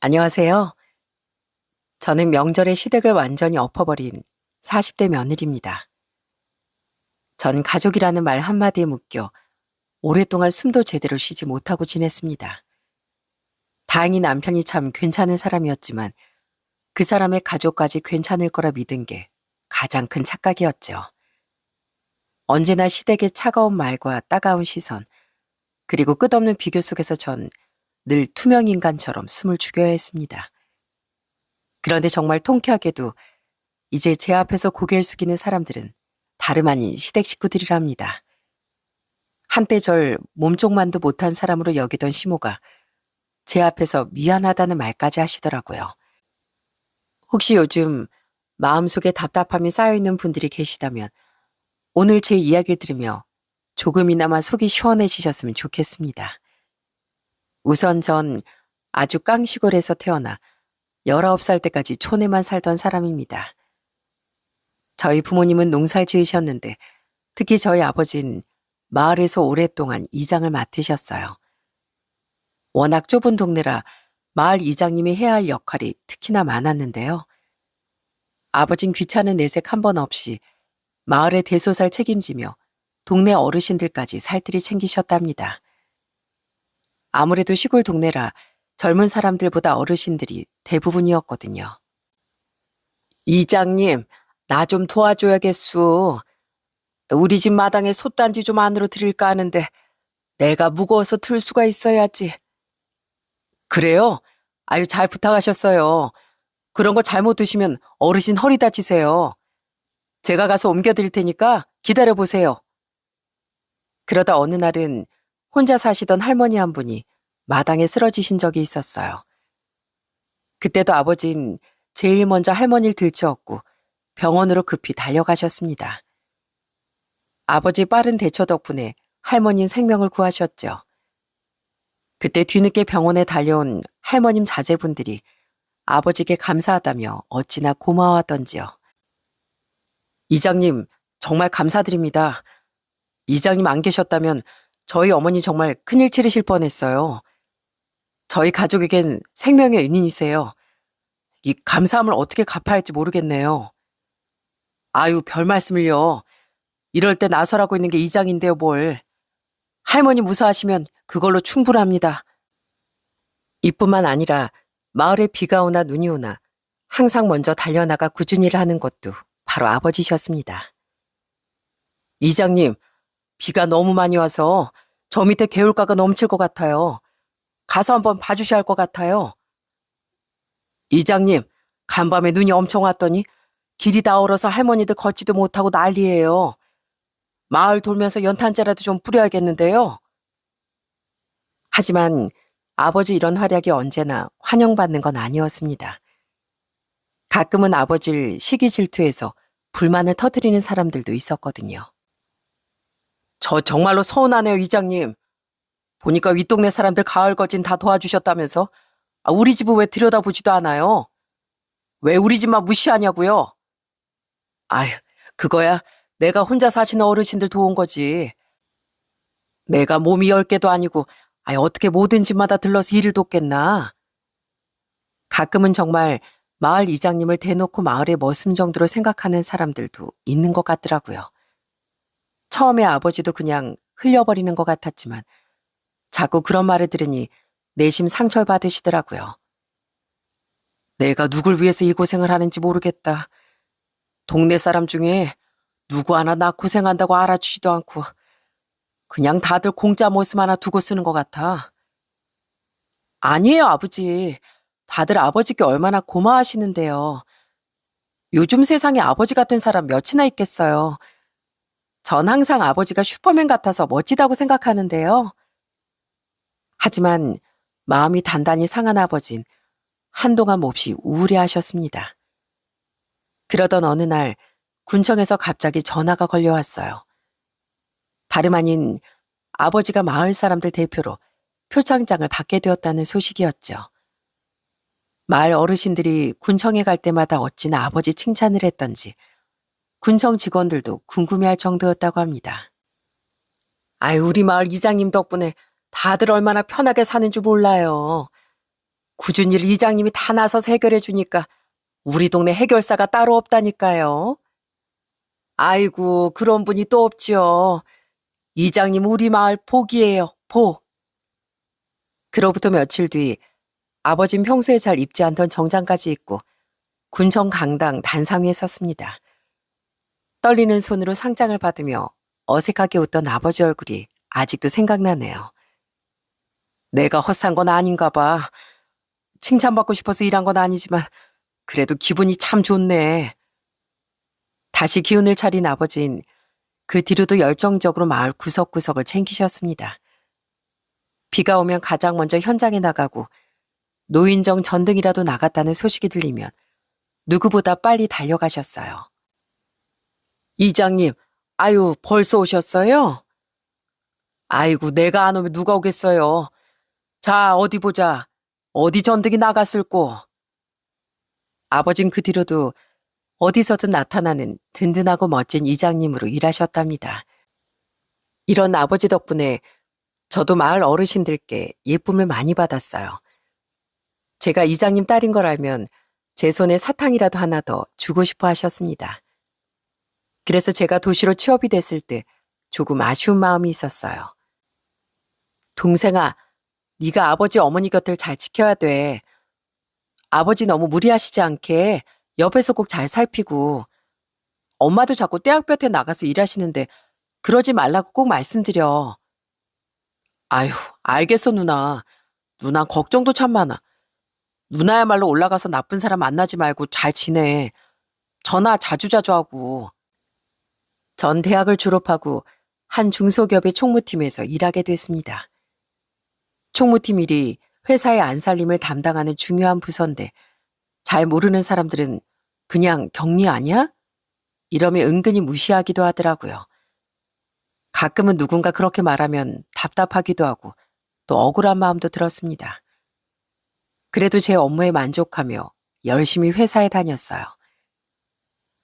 안녕하세요. 저는 명절의 시댁을 완전히 엎어버린 40대 며느리입니다. 전 가족이라는 말 한마디에 묶여 오랫동안 숨도 제대로 쉬지 못하고 지냈습니다. 다행히 남편이 참 괜찮은 사람이었지만 그 사람의 가족까지 괜찮을 거라 믿은 게 가장 큰 착각이었죠. 언제나 시댁의 차가운 말과 따가운 시선, 그리고 끝없는 비교 속에서 전 늘 투명인간처럼 숨을 죽여야 했습니다. 그런데 정말 통쾌하게도 이제 제 앞에서 고개를 숙이는 사람들은 다름 아닌 시댁 식구들이랍니다. 한때 절 몸쪽만도 못한 사람으로 여기던 시모가 제 앞에서 미안하다는 말까지 하시더라고요. 혹시 요즘 마음속에 답답함이 쌓여있는 분들이 계시다면 오늘 제 이야기를 들으며 조금이나마 속이 시원해지셨으면 좋겠습니다. 우선 전 아주 깡시골에서 태어나 19살 때까지 촌에만 살던 사람입니다. 저희 부모님은 농사를 지으셨는데 특히 저희 아버진 마을에서 오랫동안 이장을 맡으셨어요. 워낙 좁은 동네라 마을 이장님이 해야 할 역할이 특히나 많았는데요. 아버진 귀찮은 내색 한 번 없이 마을의 대소살 책임지며 동네 어르신들까지 살뜰히 챙기셨답니다. 아무래도 시골 동네라 젊은 사람들보다 어르신들이 대부분이었거든요. 이장님, 나 좀 도와줘야겠수. 우리 집 마당에 솥단지 좀 안으로 들일까 하는데 내가 무거워서 들 수가 있어야지. 그래요? 아유, 잘 부탁하셨어요. 그런 거 잘못 드시면 어르신 허리 다치세요. 제가 가서 옮겨드릴 테니까 기다려보세요. 그러다 어느 날은 혼자 사시던 할머니 한 분이 마당에 쓰러지신 적이 있었어요. 그때도 아버진 제일 먼저 할머니를 들쳐업고 병원으로 급히 달려가셨습니다. 아버지 빠른 대처 덕분에 할머니는 생명을 구하셨죠. 그때 뒤늦게 병원에 달려온 할머님 자제분들이 아버지께 감사하다며 어찌나 고마워하던지요. 이장님, 정말 감사드립니다. 이장님 안 계셨다면 저희 어머니 정말 큰일 치르실 뻔했어요. 저희 가족에겐 생명의 은인이세요. 이 감사함을 어떻게 갚아야 할지 모르겠네요. 아유, 별 말씀을요. 이럴 때 나서라고 있는 게 이장인데요, 뭘. 할머니 무사하시면 그걸로 충분합니다. 이뿐만 아니라 마을에 비가 오나 눈이 오나 항상 먼저 달려나가 꾸준히 일을 하는 것도 바로 아버지셨습니다. 이장님, 비가 너무 많이 와서 저 밑에 개울가가 넘칠 것 같아요. 가서 한번 봐주셔야 할 것 같아요. 이장님, 간밤에 눈이 엄청 왔더니 길이 다 얼어서 할머니들 걷지도 못하고 난리예요. 마을 돌면서 연탄재라도 좀 뿌려야겠는데요. 하지만 아버지 이런 활약이 언제나 환영받는 건 아니었습니다. 가끔은 아버지를 시기 질투해서 불만을 터뜨리는 사람들도 있었거든요. 저 정말로 서운하네요, 이장님. 보니까 윗동네 사람들 가을 거진 다 도와주셨다면서 우리 집은 왜 들여다보지도 않아요? 왜 우리 집만 무시하냐고요? 아휴, 그거야 내가 혼자 사시는 어르신들 도운 거지. 내가 몸이 10개도 아니고 어떻게 모든 집마다 들러서 일을 돕겠나. 가끔은 정말 마을 이장님을 대놓고 마을의 머슴 정도로 생각하는 사람들도 있는 것 같더라고요. 처음에 아버지도 그냥 흘려버리는 것 같았지만 자꾸 그런 말을 들으니 내심 상처받으시더라고요. 내가 누굴 위해서 이 고생을 하는지 모르겠다. 동네 사람 중에 누구 하나 나 고생한다고 알아주지도 않고 그냥 다들 공짜 모습 하나 두고 쓰는 것 같아. 아니에요, 아버지. 다들 아버지께 얼마나 고마워하시는데요. 요즘 세상에 아버지 같은 사람 몇이나 있겠어요. 전 항상 아버지가 슈퍼맨 같아서 멋지다고 생각하는데요. 하지만 마음이 단단히 상한 아버진 한동안 몹시 우울해하셨습니다. 그러던 어느 날 군청에서 갑자기 전화가 걸려왔어요. 다름 아닌 아버지가 마을 사람들 대표로 표창장을 받게 되었다는 소식이었죠. 마을 어르신들이 군청에 갈 때마다 어찌나 아버지 칭찬을 했던지 군청 직원들도 궁금해할 정도였다고 합니다. 우리 마을 이장님 덕분에 다들 얼마나 편하게 사는 줄 몰라요. 굳은 일 이장님이 다 나서서 해결해 주니까 우리 동네 해결사가 따로 없다니까요. 아이고, 그런 분이 또 없지요. 이장님 우리 마을 복이에요, 복. 그로부터 며칠 뒤 아버진 평소에 잘 입지 않던 정장까지 입고 군청 강당 단상 위에 섰습니다. 떨리는 손으로 상장을 받으며 어색하게 웃던 아버지 얼굴이 아직도 생각나네요. 내가 헛산 건 아닌가 봐. 칭찬받고 싶어서 일한 건 아니지만 그래도 기분이 참 좋네. 다시 기운을 차린 아버진 그 뒤로도 열정적으로 마을 구석구석을 챙기셨습니다. 비가 오면 가장 먼저 현장에 나가고 노인정 전등이라도 나갔다는 소식이 들리면 누구보다 빨리 달려가셨어요. 이장님, 아유, 벌써 오셨어요? 아이고, 내가 안 오면 누가 오겠어요. 자, 어디 보자. 어디 전등이 나갔을꼬. 아버진 그 뒤로도 어디서든 나타나는 든든하고 멋진 이장님으로 일하셨답니다. 이런 아버지 덕분에 저도 마을 어르신들께 예쁨을 많이 받았어요. 제가 이장님 딸인 걸 알면 제 손에 사탕이라도 하나 더 주고 싶어 하셨습니다. 그래서 제가 도시로 취업이 됐을 때 조금 아쉬운 마음이 있었어요. 동생아, 네가 아버지 어머니 곁을 잘 지켜야 돼. 아버지 너무 무리하시지 않게 옆에서 꼭 잘 살피고 엄마도 자꾸 떼학볕에 나가서 일하시는데 그러지 말라고 꼭 말씀드려. 아휴, 알겠어 누나. 누나 걱정도 참 많아. 누나야말로 올라가서 나쁜 사람 만나지 말고 잘 지내. 전화 자주자주 하고. 전 대학을 졸업하고 한 중소기업의 총무팀에서 일하게 됐습니다. 총무팀 일이 회사의 안살림을 담당하는 중요한 부서인데 잘 모르는 사람들은 그냥 격리 아니야? 이러면 은근히 무시하기도 하더라고요. 가끔은 누군가 그렇게 말하면 답답하기도 하고 또 억울한 마음도 들었습니다. 그래도 제 업무에 만족하며 열심히 회사에 다녔어요.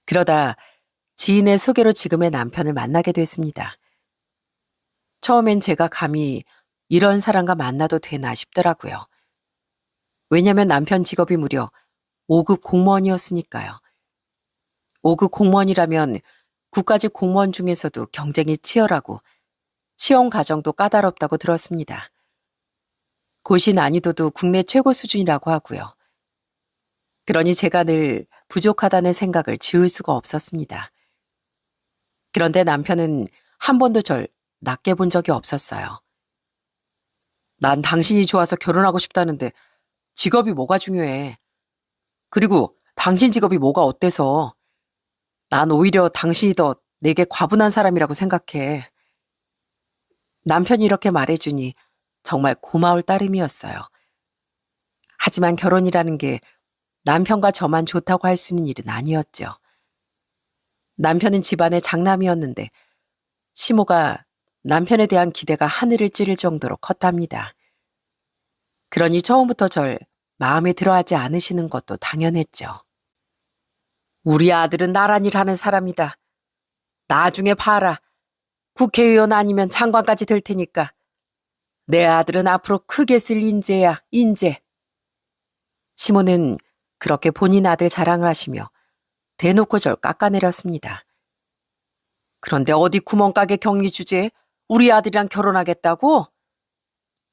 그러다 지인의 소개로 지금의 남편을 만나게 됐습니다. 처음엔 제가 감히 이런 사람과 만나도 되나 싶더라고요. 왜냐면 남편 직업이 무려 5급 공무원이었으니까요. 5급 공무원이라면 국가직 공무원 중에서도 경쟁이 치열하고 시험 과정도 까다롭다고 들었습니다. 고시 난이도도 국내 최고 수준이라고 하고요. 그러니 제가 늘 부족하다는 생각을 지울 수가 없었습니다. 그런데 남편은 한 번도 절 낮게 본 적이 없었어요. 난 당신이 좋아서 결혼하고 싶다는데 직업이 뭐가 중요해. 그리고 당신 직업이 뭐가 어때서. 난 오히려 당신이 더 내게 과분한 사람이라고 생각해. 남편이 이렇게 말해주니 정말 고마울 따름이었어요. 하지만 결혼이라는 게 남편과 저만 좋다고 할 수 있는 일은 아니었죠. 남편은 집안의 장남이었는데 시모가 남편에 대한 기대가 하늘을 찌를 정도로 컸답니다. 그러니 처음부터 절 마음에 들어하지 않으시는 것도 당연했죠. 우리 아들은 나란 일 하는 사람이다. 나중에 봐라. 국회의원 아니면 장관까지 될 테니까. 내 아들은 앞으로 크게 쓸 인재야, 인재. 시모는 그렇게 본인 아들 자랑을 하시며 대놓고 절 깎아내렸습니다. 그런데 어디 구멍가게 격리 주제에 우리 아들이랑 결혼하겠다고?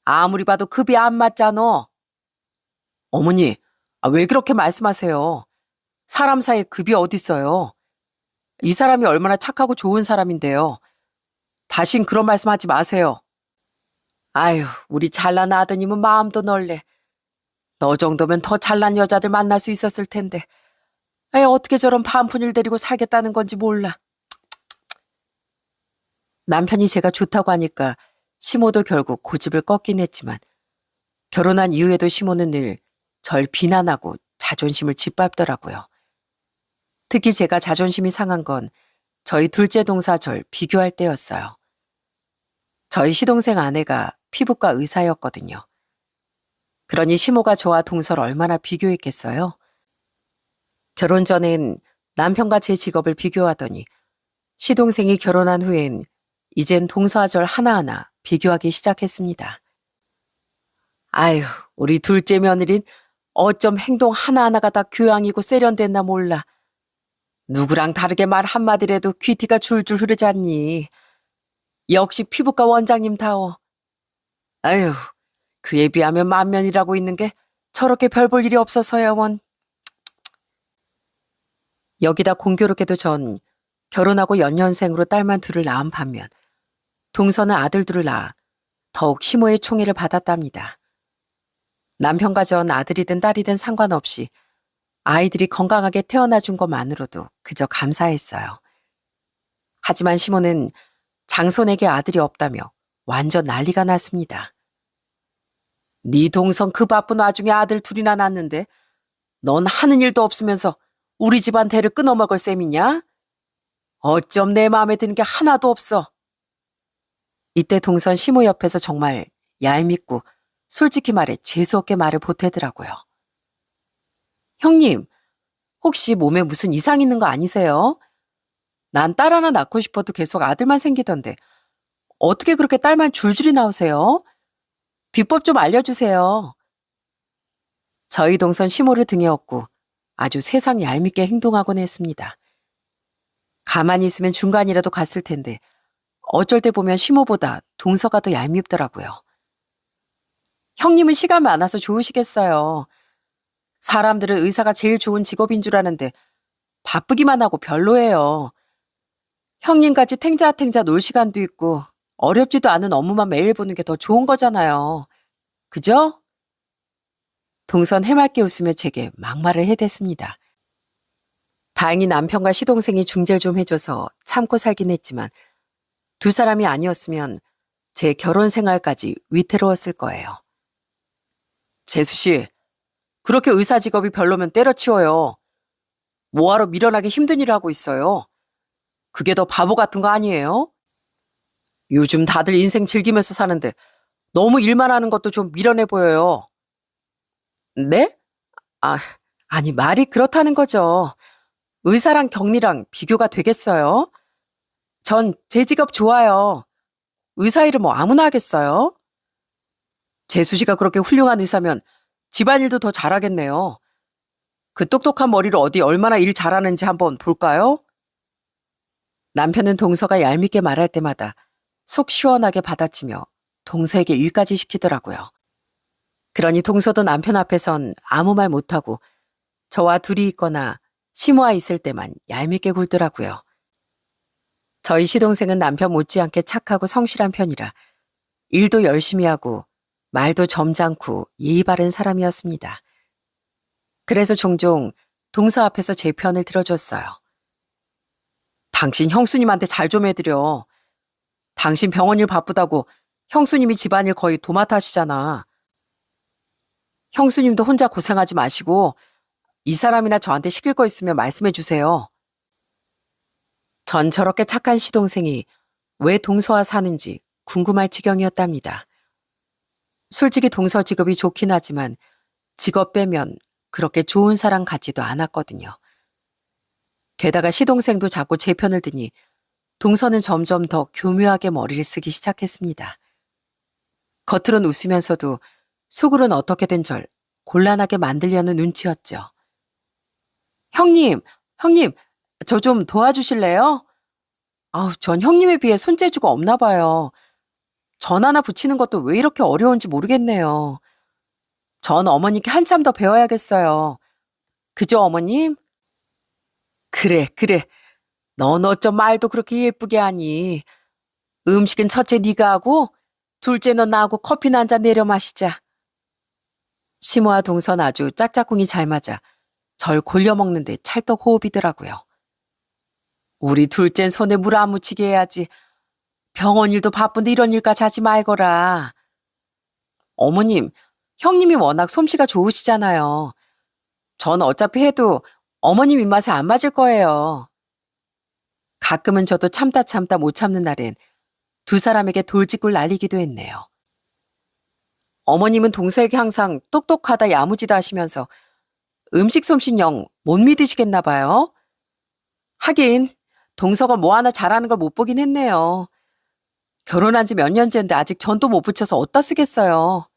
아무리 봐도 급이 안 맞잖아. 어머니, 왜 그렇게 말씀하세요? 사람 사이에 급이 어딨어요? 이 사람이 얼마나 착하고 좋은 사람인데요. 다신 그런 말씀하지 마세요. 아유, 우리 잘난 아드님은 마음도 넓네. 너 정도면 더 잘난 여자들 만날 수 있었을 텐데. 어떻게 저런 반푼을 데리고 살겠다는 건지 몰라. 남편이 제가 좋다고 하니까 시모도 결국 고집을 꺾긴 했지만 결혼한 이후에도 시모는 늘 절 비난하고 자존심을 짓밟더라고요. 특히 제가 자존심이 상한 건 저희 둘째 동사 절 비교할 때였어요. 저희 시동생 아내가 피부과 의사였거든요. 그러니 시모가 저와 동서를 얼마나 비교했겠어요? 결혼 전엔 남편과 제 직업을 비교하더니 시동생이 결혼한 후엔 이젠 동서와 절 하나하나 비교하기 시작했습니다. 아유, 우리 둘째 며느린 어쩜 행동 하나하나가 다 교양이고 세련됐나 몰라. 누구랑 다르게 말 한마디라도 귀티가 줄줄 흐르잖니. 역시 피부과 원장님다워. 아유, 그에 비하면 만면이라고 있는 게 저렇게 별 볼 일이 없어서야 원. 여기다 공교롭게도 전 결혼하고 연년생으로 딸만 둘을 낳은 반면 동서는 아들 둘을 낳아 더욱 시모의 총애를 받았답니다. 남편과 전 아들이든 딸이든 상관없이 아이들이 건강하게 태어나준 것만으로도 그저 감사했어요. 하지만 시모는 장손에게 아들이 없다며 완전 난리가 났습니다. 네 동성 그 바쁜 와중에 아들 둘이나 낳았는데 넌 하는 일도 없으면서 우리 집안 대를 끊어먹을 셈이냐? 어쩜 내 마음에 드는 게 하나도 없어. 이때 동선 시모 옆에서 정말 얄밉고 솔직히 말해 재수없게 말을 보태더라고요. 형님, 혹시 몸에 무슨 이상 있는 거 아니세요? 난 딸 하나 낳고 싶어도 계속 아들만 생기던데 어떻게 그렇게 딸만 줄줄이 나오세요? 비법 좀 알려주세요. 저희 동선 시모를 등에 업고 아주 세상 얄밉게 행동하곤 했습니다. 가만히 있으면 중간이라도 갔을 텐데 어쩔 때 보면 시모보다 동서가 더 얄밉더라고요. 형님은 시간 많아서 좋으시겠어요. 사람들은 의사가 제일 좋은 직업인 줄 아는데 바쁘기만 하고 별로예요. 형님같이 탱자탱자 놀 시간도 있고 어렵지도 않은 업무만 매일 보는 게 더 좋은 거잖아요. 그죠? 동선 해맑게 웃으며 제게 막말을 해댔습니다. 다행히 남편과 시동생이 중재를 좀 해줘서 참고 살긴 했지만 두 사람이 아니었으면 제 결혼 생활까지 위태로웠을 거예요. 재수 씨, 그렇게 의사 직업이 별로면 때려치워요. 뭐하러 미련하게 힘든 일을 하고 있어요. 그게 더 바보 같은 거 아니에요? 요즘 다들 인생 즐기면서 사는데 너무 일만 하는 것도 좀 미련해 보여요. 네? 아, 아니 말이 그렇다는 거죠. 의사랑 격리랑 비교가 되겠어요? 전 제 직업 좋아요. 의사 일을 뭐 아무나 하겠어요? 재수 씨가 그렇게 훌륭한 의사면 집안일도 더 잘하겠네요. 그 똑똑한 머리로 어디 얼마나 일 잘하는지 한번 볼까요? 남편은 동서가 얄밉게 말할 때마다 속 시원하게 받아치며 동서에게 일까지 시키더라고요. 그러니 동서도 남편 앞에선 아무 말 못하고 저와 둘이 있거나 시모와 있을 때만 얄밉게 굴더라고요. 저희 시동생은 남편 못지않게 착하고 성실한 편이라 일도 열심히 하고 말도 점잖고 예의 바른 사람이었습니다. 그래서 종종 동서 앞에서 제 편을 들어줬어요. 당신 형수님한테 잘 좀 해드려. 당신 병원 일 바쁘다고 형수님이 집안일 거의 도맡아 하시잖아. 형수님도 혼자 고생하지 마시고 이 사람이나 저한테 시킬 거 있으면 말씀해 주세요. 전 저렇게 착한 시동생이 왜 동서와 사는지 궁금할 지경이었답니다. 솔직히 동서 직업이 좋긴 하지만 직업 빼면 그렇게 좋은 사람 같지도 않았거든요. 게다가 시동생도 자꾸 제 편을 드니 동서는 점점 더 교묘하게 머리를 쓰기 시작했습니다. 겉으론 웃으면서도 속으론 어떻게든 절 곤란하게 만들려는 눈치였죠. 형님, 저 좀 도와주실래요? 아우, 전 형님에 비해 손재주가 없나 봐요. 전 하나 붙이는 것도 왜 이렇게 어려운지 모르겠네요. 전 어머니께 한참 더 배워야겠어요. 그죠, 어머님? 그래. 넌 어쩜 말도 그렇게 예쁘게 하니. 음식은 첫째 네가 하고 둘째 너 나하고 커피나 한 잔 내려 마시자. 시모와 동선 아주 짝짝꿍이 잘 맞아 절 골려 먹는데 찰떡 호흡이더라고요. 우리 둘째는 손에 물 안 묻히게 해야지. 병원 일도 바쁜데 이런 일까지 하지 말거라. 어머님, 형님이 워낙 솜씨가 좋으시잖아요. 전 어차피 해도 어머님 입맛에 안 맞을 거예요. 가끔은 저도 참다 못 참는 날엔 두 사람에게 돌직구를 날리기도 했네요. 어머님은 동서에게 항상 똑똑하다 야무지다 하시면서 음식 솜씨 영 못 믿으시겠나 봐요. 하긴 동서가 뭐 하나 잘하는 걸 못 보긴 했네요. 결혼한 지 몇 년째인데 아직 전도 못 붙여서 어디다 쓰겠어요.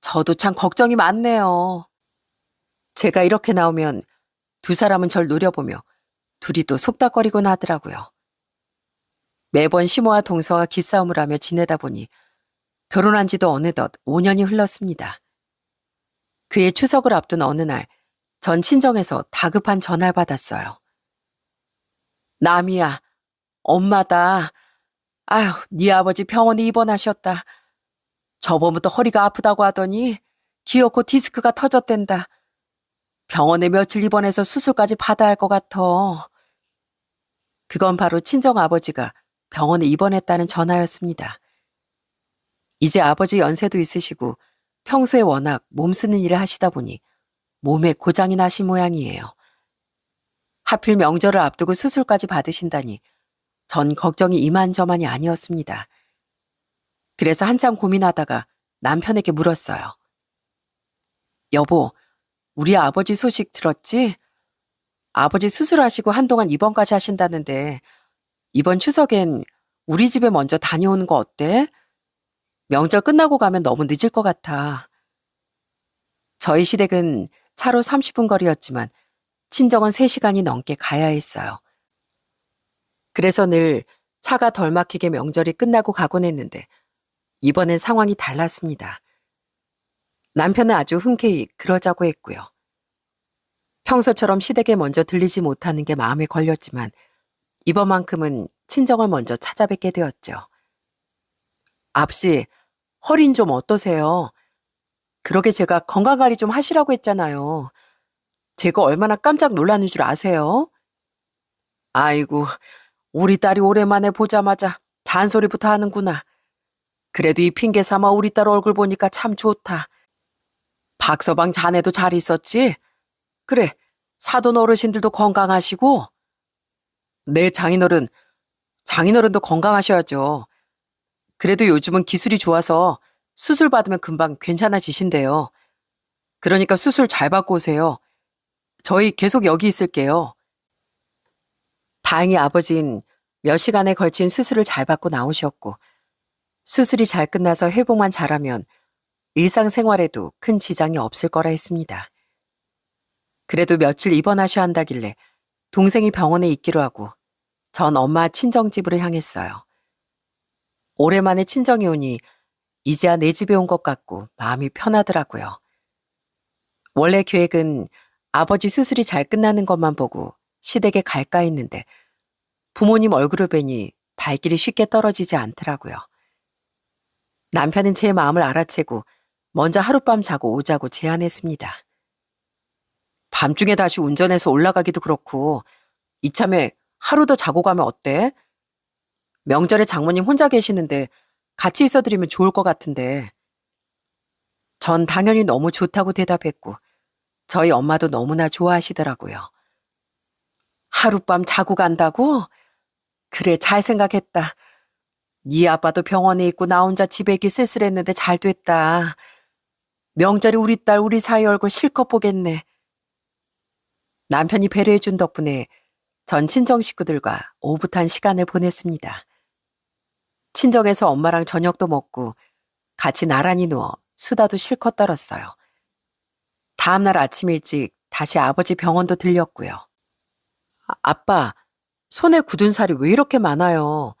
저도 참 걱정이 많네요. 제가 이렇게 나오면 두 사람은 절 노려보며 둘이 또 속닥거리곤 하더라고요. 매번 시모와 동서와 기싸움을 하며 지내다 보니 결혼한 지도 어느덧 5년이 흘렀습니다. 그의 추석을 앞둔 어느 날, 전 친정에서 다급한 전화를 받았어요. 남이야, 엄마다. 아휴, 네 아버지 병원에 입원하셨다. 저번부터 허리가 아프다고 하더니 기어코 디스크가 터졌댄다. 병원에 며칠 입원해서 수술까지 받아야 할 것 같아. 그건 바로 친정 아버지가 병원에 입원했다는 전화였습니다. 이제 아버지 연세도 있으시고 평소에 워낙 몸쓰는 일을 하시다 보니 몸에 고장이 나신 모양이에요. 하필 명절을 앞두고 수술까지 받으신다니 전 걱정이 이만저만이 아니었습니다. 그래서 한참 고민하다가 남편에게 물었어요. 여보, 우리 아버지 소식 들었지? 아버지 수술하시고 한동안 입원까지 하신다는데 이번 추석엔 우리 집에 먼저 다녀오는 거 어때? 명절 끝나고 가면 너무 늦을 것 같아. 저희 시댁은 차로 30분 거리였지만 친정은 3시간이 넘게 가야 했어요. 그래서 늘 차가 덜 막히게 명절이 끝나고 가곤 했는데 이번엔 상황이 달랐습니다. 남편은 아주 흔쾌히 그러자고 했고요. 평소처럼 시댁에 먼저 들리지 못하는 게 마음에 걸렸지만 이번만큼은 친정을 먼저 찾아뵙게 되었죠. 압씨, 허리는 좀 어떠세요? 그러게 제가 건강관리 좀 하시라고 했잖아요. 제가 얼마나 깜짝 놀라는 줄 아세요? 아이고, 우리 딸이 오랜만에 보자마자 잔소리부터 하는구나. 그래도 이 핑계 삼아 우리 딸 얼굴 보니까 참 좋다. 박서방 자네도 잘 있었지? 그래, 사돈 어르신들도 건강하시고? 네, 장인어른도 건강하셔야죠. 그래도 요즘은 기술이 좋아서 수술 받으면 금방 괜찮아지신대요. 그러니까 수술 잘 받고 오세요. 저희 계속 여기 있을게요. 다행히 아버진 몇 시간에 걸친 수술을 잘 받고 나오셨고 수술이 잘 끝나서 회복만 잘하면 일상생활에도 큰 지장이 없을 거라 했습니다. 그래도 며칠 입원하셔야 한다길래 동생이 병원에 있기로 하고 전 엄마 친정집으로 향했어요. 오랜만에 친정에 오니 이제야 내 집에 온 것 같고 마음이 편하더라고요. 원래 계획은 아버지 수술이 잘 끝나는 것만 보고 시댁에 갈까 했는데 부모님 얼굴을 뵈니 발길이 쉽게 떨어지지 않더라고요. 남편은 제 마음을 알아채고 먼저 하룻밤 자고 오자고 제안했습니다. 밤중에 다시 운전해서 올라가기도 그렇고 이참에 하루 더 자고 가면 어때? 명절에 장모님 혼자 계시는데 같이 있어드리면 좋을 것 같은데. 전 당연히 너무 좋다고 대답했고 저희 엄마도 너무나 좋아하시더라고요. 하룻밤 자고 간다고? 그래, 잘 생각했다. 네 아빠도 병원에 있고 나 혼자 집에 있기 쓸쓸했는데 잘 됐다. 명절에 우리 딸 우리 사이 얼굴 실컷 보겠네. 남편이 배려해준 덕분에 전 친정 식구들과 오붓한 시간을 보냈습니다. 친정에서 엄마랑 저녁도 먹고 같이 나란히 누워 수다도 실컷 떨었어요. 다음날 아침 일찍 다시 아버지 병원도 들렸고요. 아빠, 손에 굳은 살이 왜 이렇게 많아요?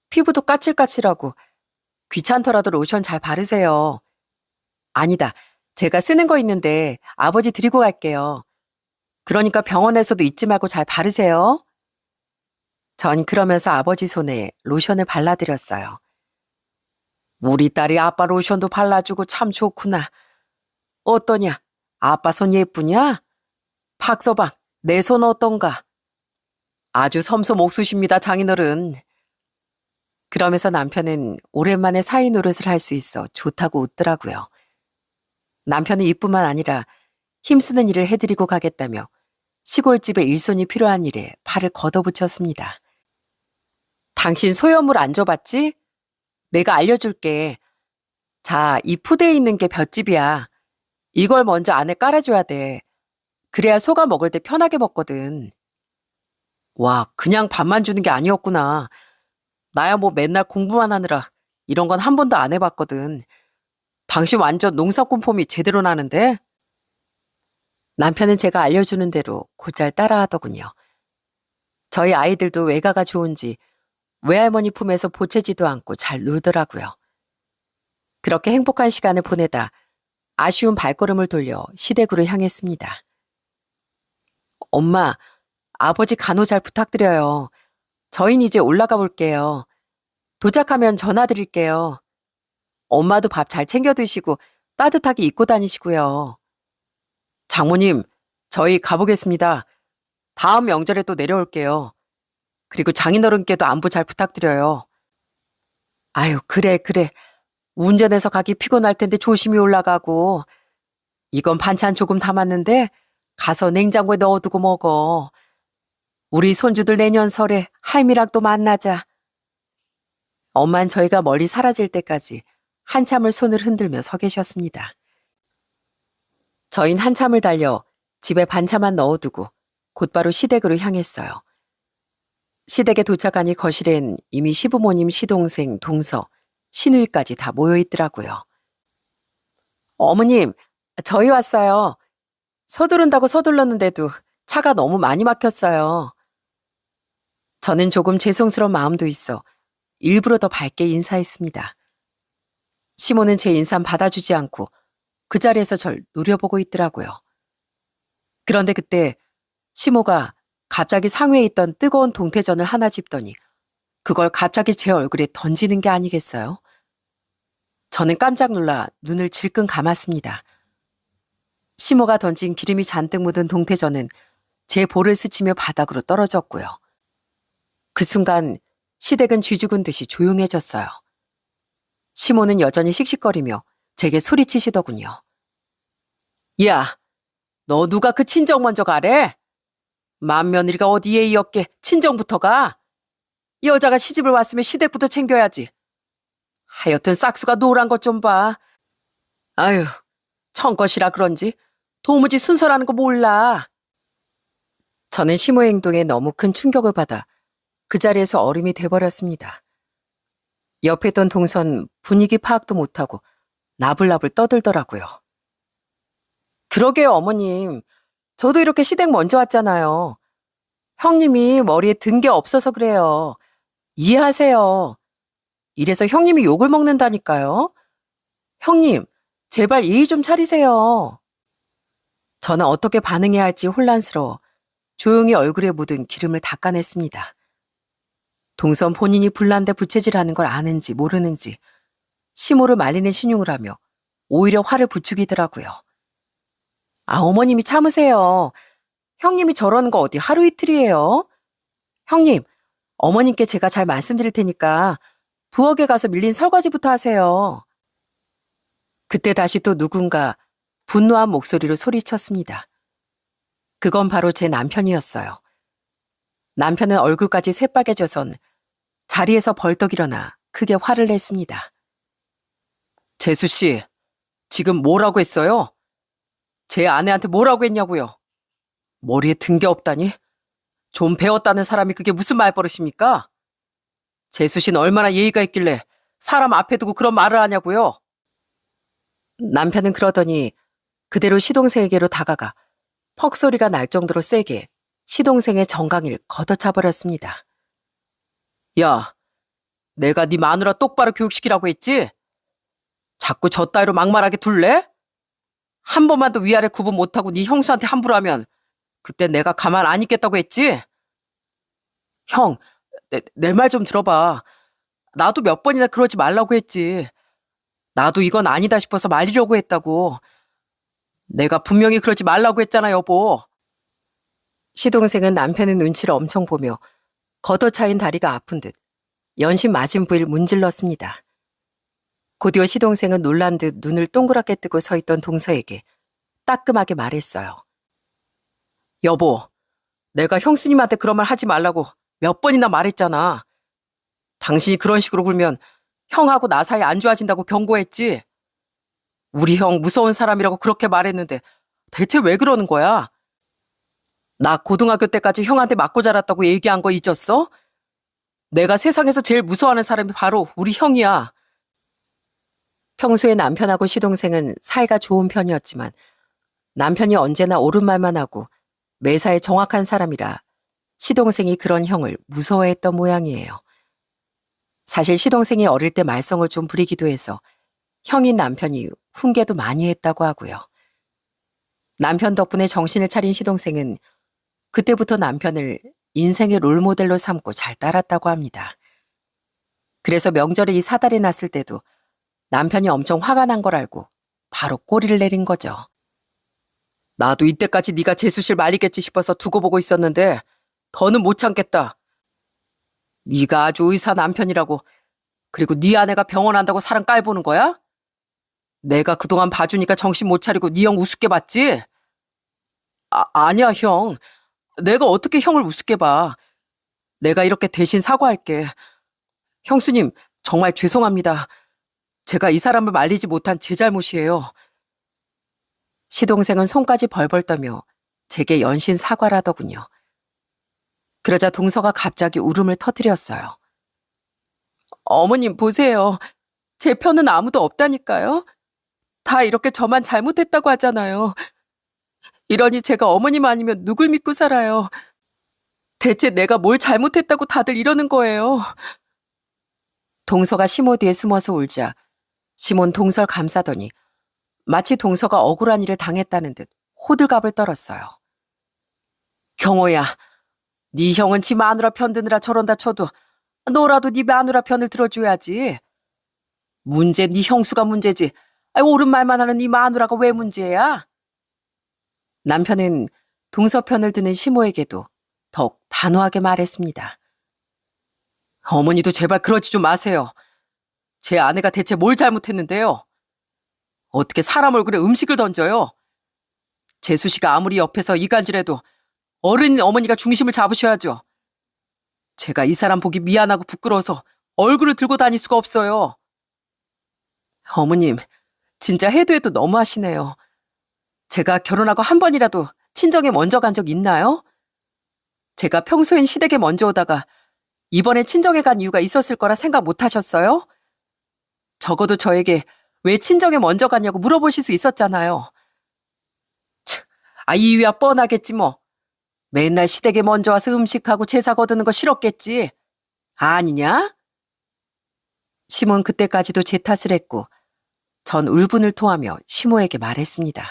피부도 까칠까칠하고 귀찮더라도 로션 잘 바르세요. 아니다, 제가 쓰는 거 있는데 아버지 드리고 갈게요. 그러니까 병원에서도 잊지 말고 잘 바르세요. 전 그러면서 아버지 손에 로션을 발라드렸어요. 우리 딸이 아빠 로션도 발라주고 참 좋구나. 어떠냐? 아빠 손 예쁘냐? 박서방, 내 손 어떤가? 아주 섬섬 옥수십니다, 장인어른. 그러면서 남편은 오랜만에 사위 노릇을 할 수 있어 좋다고 웃더라고요. 남편은 이뿐만 아니라 힘쓰는 일을 해드리고 가겠다며 시골집에 일손이 필요한 일에 팔을 걷어붙였습니다. 당신 소염물 안 줘봤지? 내가 알려줄게. 자, 이 푸대에 있는 게 볏짚이야. 이걸 먼저 안에 깔아줘야 돼. 그래야 소가 먹을 때 편하게 먹거든. 와, 그냥 밥만 주는 게 아니었구나. 나야 뭐 맨날 공부만 하느라 이런 건 한 번도 안 해봤거든. 당신 완전 농사꾼 폼이 제대로 나는데? 남편은 제가 알려주는 대로 곧잘 따라하더군요. 저희 아이들도 외가가 좋은지 외할머니 품에서 보채지도 않고 잘 놀더라고요. 그렇게 행복한 시간을 보내다 아쉬운 발걸음을 돌려 시댁으로 향했습니다. 엄마, 아버지 간호 잘 부탁드려요. 저희는 이제 올라가 볼게요. 도착하면 전화 드릴게요. 엄마도 밥 잘 챙겨 드시고 따뜻하게 입고 다니시고요. 장모님, 저희 가보겠습니다. 다음 명절에 또 내려올게요. 그리고 장인어른께도 안부 잘 부탁드려요. 아유, 그래. 운전해서 가기 피곤할 텐데 조심히 올라가고. 이건 반찬 조금 담았는데 가서 냉장고에 넣어두고 먹어. 우리 손주들 내년 설에 할미랑 또 만나자. 엄만 저희가 멀리 사라질 때까지 한참을 손을 흔들며 서 계셨습니다. 저흰 한참을 달려 집에 반차만 넣어두고 곧바로 시댁으로 향했어요. 시댁에 도착하니 거실엔 이미 시부모님, 시동생, 동서, 시누이까지 다 모여있더라고요. 어머님, 저희 왔어요. 서두른다고 서둘렀는데도 차가 너무 많이 막혔어요. 저는 조금 죄송스러운 마음도 있어 일부러 더 밝게 인사했습니다. 시모는 제 인사는 받아주지 않고 그 자리에서 절 노려보고 있더라고요. 그런데 그때 시모가 갑자기 상회에 있던 뜨거운 동태전을 하나 집더니 그걸 갑자기 제 얼굴에 던지는 게 아니겠어요? 저는 깜짝 놀라 눈을 질끈 감았습니다. 시모가 던진 기름이 잔뜩 묻은 동태전은 제 볼을 스치며 바닥으로 떨어졌고요. 그 순간 시댁은 쥐죽은 듯이 조용해졌어요. 시모는 여전히 씩씩거리며 제게 소리치시더군요. 야, 너 누가 그 친정 먼저 가래? 맏며느리가 어디 예의 없게 친정부터 가? 여자가 시집을 왔으면 시댁부터 챙겨야지. 하여튼 싹수가 노란 것 좀 봐. 아유, 청것이라 그런지 도무지 순서라는 거 몰라. 저는 시모의 행동에 너무 큰 충격을 받아 그 자리에서 얼음이 돼버렸습니다. 옆에 있던 동선 분위기 파악도 못하고 나불나불 떠들더라고요. 그러게요, 어머님. 저도 이렇게 시댁 먼저 왔잖아요. 형님이 머리에 든 게 없어서 그래요. 이해하세요. 이래서 형님이 욕을 먹는다니까요. 형님, 제발 예의 좀 차리세요. 저는 어떻게 반응해야 할지 혼란스러워 조용히 얼굴에 묻은 기름을 닦아냈습니다. 동선 본인이 불난데 부채질하는 걸 아는지 모르는지 시모를 말리는 신용을 하며 오히려 화를 부추기더라고요. 아, 어머님이 참으세요. 형님이 저러는 거 어디 하루 이틀이에요? 형님, 어머님께 제가 잘 말씀드릴 테니까 부엌에 가서 밀린 설거지부터 하세요. 그때 다시 또 누군가 분노한 목소리로 소리쳤습니다. 그건 바로 제 남편이었어요. 남편은 얼굴까지 새빨개져선 자리에서 벌떡 일어나 크게 화를 냈습니다. 재수 씨, 지금 뭐라고 했어요? 제 아내한테 뭐라고 했냐고요? 머리에 든 게 없다니? 좀 배웠다는 사람이 그게 무슨 말버릇입니까? 재수 씨는 얼마나 예의가 있길래 사람 앞에 두고 그런 말을 하냐고요? 남편은 그러더니 그대로 시동생에게로 다가가 퍽 소리가 날 정도로 세게 시동생의 정강이를 걷어차버렸습니다. 야, 내가 네 마누라 똑바로 교육시키라고 했지? 자꾸 저 따위로 막말하게 둘래? 한 번만 더 위아래 구분 못하고 네 형수한테 함부로 하면 그때 내가 가만 안 있겠다고 했지? 형, 내 말 좀 들어봐. 나도 몇 번이나 그러지 말라고 했지. 나도 이건 아니다 싶어서 말리려고 했다고. 내가 분명히 그러지 말라고 했잖아, 여보. 시동생은 남편의 눈치를 엄청 보며 걷어차인 다리가 아픈 듯 연신 맞은 부위를 문질렀습니다. 곧이어 시동생은 놀란 듯 눈을 동그랗게 뜨고 서 있던 동서에게 따끔하게 말했어요. 여보, 내가 형수님한테 그런 말 하지 말라고 몇 번이나 말했잖아. 당신이 그런 식으로 굴면 형하고 나 사이 안 좋아진다고 경고했지. 우리 형 무서운 사람이라고 그렇게 말했는데 대체 왜 그러는 거야? 나 고등학교 때까지 형한테 맞고 자랐다고 얘기한 거 잊었어? 내가 세상에서 제일 무서워하는 사람이 바로 우리 형이야. 평소에 남편하고 시동생은 사이가 좋은 편이었지만 남편이 언제나 옳은 말만 하고 매사에 정확한 사람이라 시동생이 그런 형을 무서워했던 모양이에요. 사실 시동생이 어릴 때 말썽을 좀 부리기도 해서 형인 남편이 훈계도 많이 했다고 하고요. 남편 덕분에 정신을 차린 시동생은 그때부터 남편을 인생의 롤모델로 삼고 잘 따랐다고 합니다. 그래서 명절에 이 사달이 났을 때도 남편이 엄청 화가 난 걸 알고 바로 꼬리를 내린 거죠. 나도 이때까지 네가 재수실 말리겠지 싶어서 두고 보고 있었는데 더는 못 참겠다. 네가 아주 의사 남편이라고, 그리고 네 아내가 병원 한다고 사람 깔보는 거야? 내가 그동안 봐주니까 정신 못 차리고 네 형 우습게 봤지? 아니야 형. 내가 어떻게 형을 우습게 봐. 내가 이렇게 대신 사과할게. 형수님 정말 죄송합니다. 제가 이 사람을 말리지 못한 제 잘못이에요. 시동생은 손까지 벌벌 떠며 제게 연신 사과를 하더군요. 그러자 동서가 갑자기 울음을 터뜨렸어요. 어머님 보세요. 제 편은 아무도 없다니까요. 다 이렇게 저만 잘못했다고 하잖아요. 이러니 제가 어머님 아니면 누굴 믿고 살아요. 대체 내가 뭘 잘못했다고 다들 이러는 거예요. 동서가 시모 뒤에 숨어서 울자 시몬 동서를 감싸더니 마치 동서가 억울한 일을 당했다는 듯 호들갑을 떨었어요. 경호야, 네 형은 지 마누라 편 드느라 저런다 쳐도 너라도 네 마누라 편을 들어줘야지. 문제 네 형수가 문제지. 옳은 말만 하는 네 마누라가 왜 문제야? 남편은 동서 편을 드는 시모에게도 더욱 단호하게 말했습니다. 어머니도 제발 그러지 좀 마세요. 제 아내가 대체 뭘 잘못했는데요? 어떻게 사람 얼굴에 음식을 던져요? 재수 씨가 아무리 옆에서 이간질해도 어른인 어머니가 중심을 잡으셔야죠. 제가 이 사람 보기 미안하고 부끄러워서 얼굴을 들고 다닐 수가 없어요. 어머님, 진짜 해도 해도 너무하시네요. 제가 결혼하고 한 번이라도 친정에 먼저 간 적 있나요? 제가 평소엔 시댁에 먼저 오다가 이번에 친정에 간 이유가 있었을 거라 생각 못 하셨어요? 적어도 저에게 왜 친정에 먼저 갔냐고 물어보실 수 있었잖아요. 이유야 뻔하겠지 뭐. 맨날 시댁에 먼저 와서 음식하고 제사 거두는 거 싫었겠지. 아니냐? 시몬 그때까지도 제 탓을 했고 전 울분을 토하며 시모에게 말했습니다.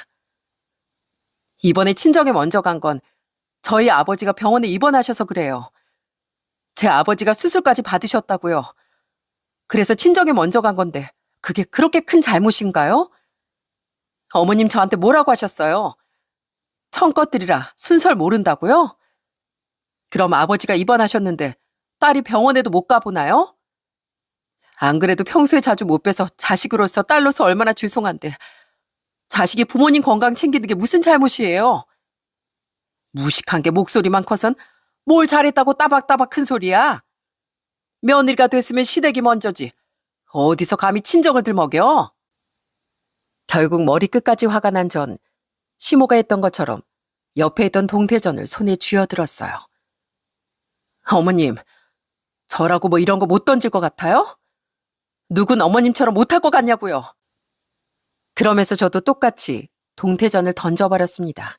이번에 친정에 먼저 간 건 저희 아버지가 병원에 입원하셔서 그래요. 제 아버지가 수술까지 받으셨다고요. 그래서 친정에 먼저 간 건데 그게 그렇게 큰 잘못인가요? 어머님 저한테 뭐라고 하셨어요? 청껏들이라 순서를 모른다고요? 그럼 아버지가 입원하셨는데 딸이 병원에도 못 가보나요? 안 그래도 평소에 자주 못 뵈서 자식으로서 딸로서 얼마나 죄송한데 자식이 부모님 건강 챙기는 게 무슨 잘못이에요? 무식한 게 목소리만 커선 뭘 잘했다고 따박따박 큰 소리야? 며느리가 됐으면 시댁이 먼저지. 어디서 감히 친정을 들먹여? 결국 머리끝까지 화가 난 전 시모가 했던 것처럼 옆에 있던 동태전을 손에 쥐어들었어요. 어머님, 저라고 뭐 이런 거 못 던질 것 같아요? 누군 어머님처럼 못할 것 같냐고요. 그러면서 저도 똑같이 동태전을 던져버렸습니다.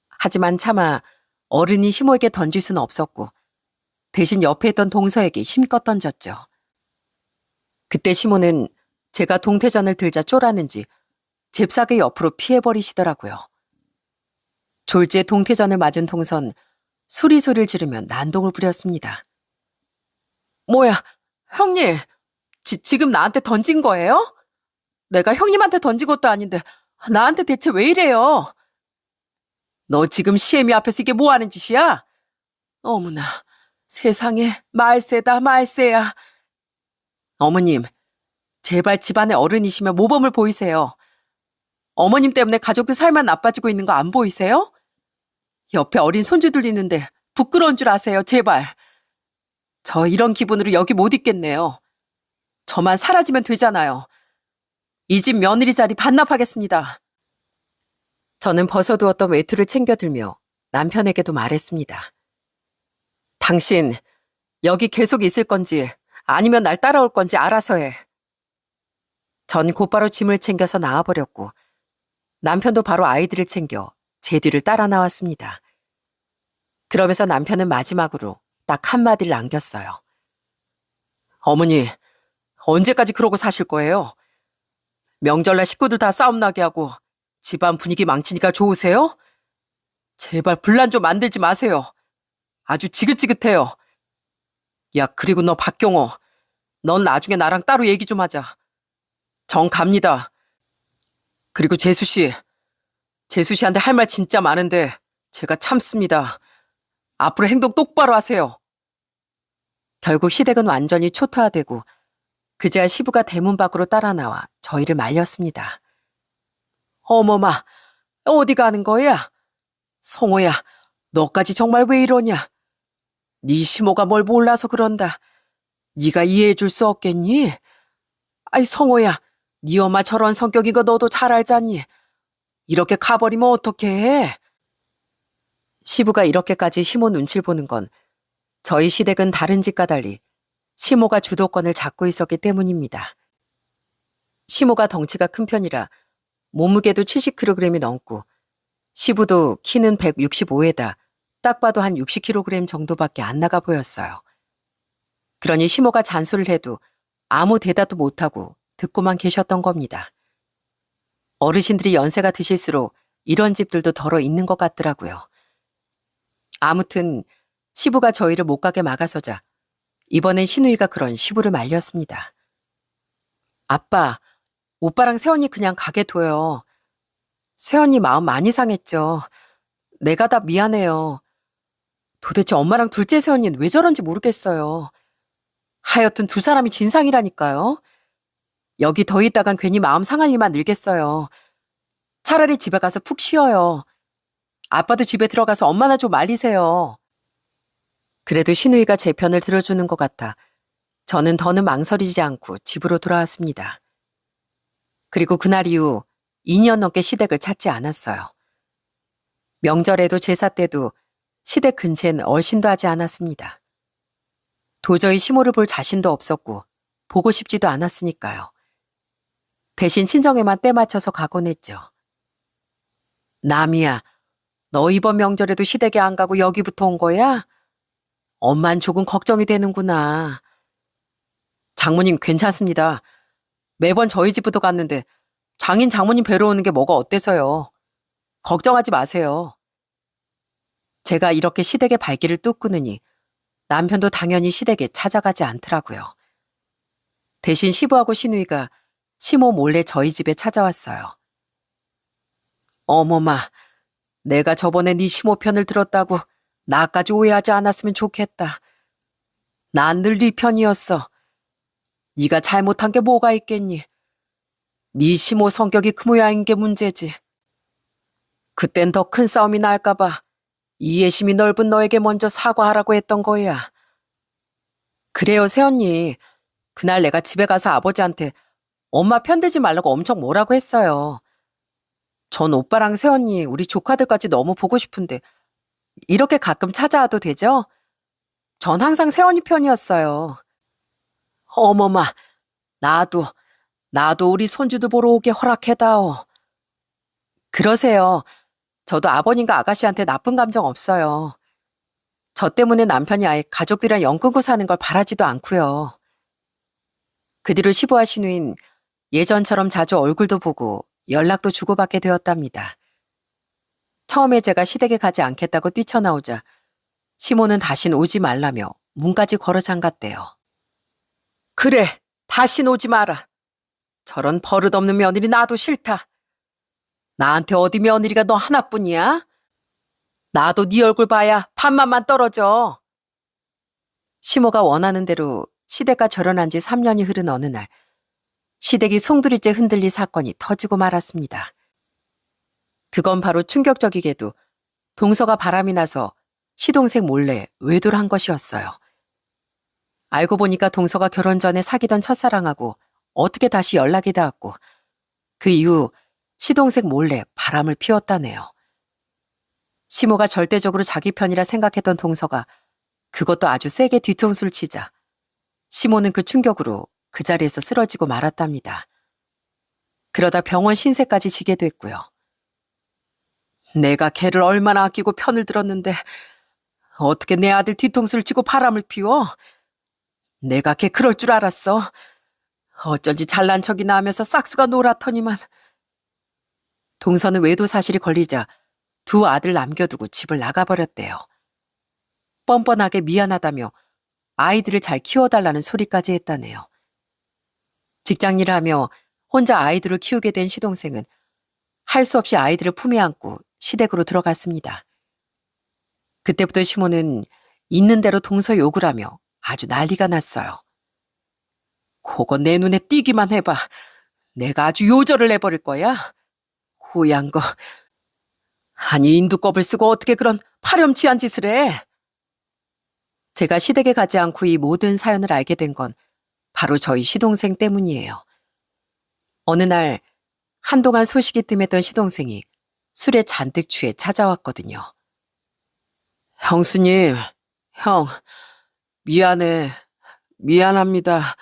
하지만 차마 어른이 시모에게 던질 수는 없었고 대신 옆에 있던 동서에게 힘껏 던졌죠. 그때 시모는 제가 동태전을 들자 쫄았는지 잽싸게 옆으로 피해버리시더라고요. 졸지에 동태전을 맞은 동선 수리소리를 지르며 난동을 부렸습니다. 뭐야, 형님, 지금 나한테 던진 거예요? 내가 형님한테 던진 것도 아닌데 나한테 대체 왜 이래요? 너 지금 시애미 앞에서 이게 뭐 하는 짓이야? 어머나, 세상에 말세다 말세야. 어머님, 제발 집안의 어른이시면 모범을 보이세요. 어머님 때문에 가족들 살만 나빠지고 있는 거 안 보이세요? 옆에 어린 손주들 있는데 부끄러운 줄 아세요, 제발. 저 이런 기분으로 여기 못 있겠네요. 저만 사라지면 되잖아요. 이 집 며느리 자리 반납하겠습니다. 저는 벗어두었던 외투를 챙겨들며 남편에게도 말했습니다. 당신 여기 계속 있을 건지 아니면 날 따라올 건지 알아서 해. 전 곧바로 짐을 챙겨서 나와버렸고 남편도 바로 아이들을 챙겨 제 뒤를 따라 나왔습니다. 그러면서 남편은 마지막으로 딱 한마디를 남겼어요. 어머니, 언제까지 그러고 사실 거예요? 명절날 식구들 다 싸움 나게 하고 집안 분위기 망치니까 좋으세요? 제발 분란 좀 만들지 마세요. 아주 지긋지긋해요. 야, 그리고 너 박경호, 넌 나중에 나랑 따로 얘기 좀 하자. 정 갑니다. 그리고 재수 씨한테 할 말 진짜 많은데 제가 참습니다. 앞으로 행동 똑바로 하세요. 결국 시댁은 완전히 초토화되고 그제야 시부가 대문 밖으로 따라 나와 저희를 말렸습니다. 어머마, 어디 가는 거야? 성호야, 너까지 정말 왜 이러냐? 네 시모가 뭘 몰라서 그런다. 네가 이해해 줄 수 없겠니? 아이 성호야, 네 엄마 저런 성격인 거 너도 잘 알잖니? 이렇게 가버리면 어떡해? 시부가 이렇게까지 시모 눈치를 보는 건 저희 시댁은 다른 집과 달리 시모가 주도권을 잡고 있었기 때문입니다. 시모가 덩치가 큰 편이라 몸무게도 70kg이 넘고 시부도 키는 165에다 딱 봐도 한 60kg 정도밖에 안 나가 보였어요. 그러니 시모가 잔소리를 해도 아무 대답도 못하고 듣고만 계셨던 겁니다. 어르신들이 연세가 드실수록 이런 집들도 덜어 있는 것 같더라고요. 아무튼 시부가 저희를 못 가게 막아서자 이번엔 시누이가 그런 시부를 말렸습니다. 아빠, 오빠랑 새언니 그냥 가게 둬요. 새언니 마음 많이 상했죠. 내가 다 미안해요. 도대체 엄마랑 둘째 새언니는 왜 저런지 모르겠어요. 하여튼 두 사람이 진상이라니까요. 여기 더 있다간 괜히 마음 상할 일만 늘겠어요. 차라리 집에 가서 푹 쉬어요. 아빠도 집에 들어가서 엄마나 좀 말리세요. 그래도 시누이가 제 편을 들어주는 것 같아 저는 더는 망설이지 않고 집으로 돌아왔습니다. 그리고 그날 이후 2년 넘게 시댁을 찾지 않았어요. 명절에도 제사 때도 시댁 근처엔 얼씬도 하지 않았습니다. 도저히 시모를 볼 자신도 없었고 보고 싶지도 않았으니까요. 대신 친정에만 때 맞춰서 가곤 했죠. 남이야, 너 이번 명절에도 시댁에 안 가고 여기부터 온 거야? 엄만 조금 걱정이 되는구나. 장모님 괜찮습니다. 매번 저희 집부터 갔는데 장인 장모님 뵈러 오는 게 뭐가 어때서요. 걱정하지 마세요. 제가 이렇게 시댁의 발길을 뚝 끊으니 남편도 당연히 시댁에 찾아가지 않더라고요. 대신 시부하고 시누이가 시모 몰래 저희 집에 찾아왔어요. 어머마, 내가 저번에 네 시모 편을 들었다고 나까지 오해하지 않았으면 좋겠다. 난 늘 네 편이었어. 네가 잘못한 게 뭐가 있겠니? 네 시모 성격이 그 모양인 게 문제지. 그땐 더 큰 싸움이 날까 봐 이해심이 넓은 너에게 먼저 사과하라고 했던 거야. 그래요, 새언니. 그날 내가 집에 가서 아버지한테 엄마 편들지 말라고 엄청 뭐라고 했어요. 전 오빠랑 새언니, 우리 조카들까지 너무 보고 싶은데 이렇게 가끔 찾아와도 되죠? 전 항상 새언니 편이었어요. 어머마, 나도 우리 손주도 보러 오게 허락해다오. 그러세요. 저도 아버님과 아가씨한테 나쁜 감정 없어요. 저 때문에 남편이 아예 가족들이랑 연 끊고 사는 걸 바라지도 않고요. 그 뒤로 시부와 시누인 예전처럼 자주 얼굴도 보고 연락도 주고받게 되었답니다. 처음에 제가 시댁에 가지 않겠다고 뛰쳐나오자 시모는 다신 오지 말라며 문까지 걸어 잠갔대요. 그래, 다신 오지 마라. 저런 버릇없는 며느리 나도 싫다. 나한테 어디 며느리가 너 하나뿐이야? 나도 네 얼굴 봐야 반만만 떨어져. 시모가 원하는 대로 시댁과 결혼한 지 3년이 흐른 어느 날 시댁이 송두리째 흔들릴 사건이 터지고 말았습니다. 그건 바로 충격적이게도 동서가 바람이 나서 시동생 몰래 외도를 한 것이었어요. 알고 보니까 동서가 결혼 전에 사귀던 첫사랑하고 어떻게 다시 연락이 닿았고 그 이후 시동생 몰래 바람을 피웠다네요. 시모가 절대적으로 자기 편이라 생각했던 동서가 그것도 아주 세게 뒤통수를 치자 시모는 그 충격으로 그 자리에서 쓰러지고 말았답니다. 그러다 병원 신세까지 지게 됐고요. 내가 걔를 얼마나 아끼고 편을 들었는데 어떻게 내 아들 뒤통수를 치고 바람을 피워? 내가 걔 그럴 줄 알았어. 어쩐지 잘난 척이나 하면서 싹수가 놀았더니만. 동서는 외도 사실이 걸리자 두 아들 남겨두고 집을 나가버렸대요. 뻔뻔하게 미안하다며 아이들을 잘 키워달라는 소리까지 했다네요. 직장일을 하며 혼자 아이들을 키우게 된 시동생은 할 수 없이 아이들을 품에 안고 시댁으로 들어갔습니다. 그때부터 시모는 있는 대로 동서 욕을 하며 아주 난리가 났어요. 그거 내 눈에 띄기만 해봐. 내가 아주 요절을 내버릴 거야. 고얀 거. 아니 인두껍을 쓰고 어떻게 그런 파렴치한 짓을 해. 제가 시댁에 가지 않고 이 모든 사연을 알게 된 건 바로 저희 시동생 때문이에요. 어느 날 한동안 소식이 뜸했던 시동생이 술에 잔뜩 취해 찾아왔거든요. 형수님, 형, 미안합니다.